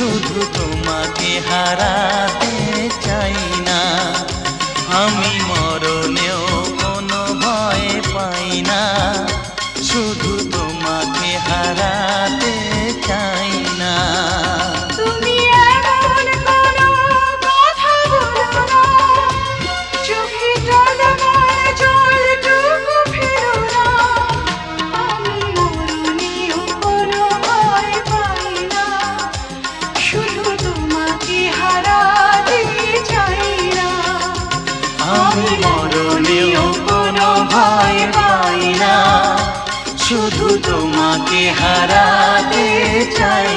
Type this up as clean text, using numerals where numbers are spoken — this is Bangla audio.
শুধু তোমাকে হারাতে চাই না। আমি মরণেও কোনো ভয় পাই না, শুধু তোমাকে হারাতে চাই না। তুমি এমন কোনো কথা বলো না, চোখে জলময় জলটুকু ফেলো না। আমি মরণেও কোনো ভয় পাই না, শুধু তোমাকে হারাতে চাই না। আমি মরণেও কোনো ভয় পাই না, শুধু তোমাকে হারাতে চাই।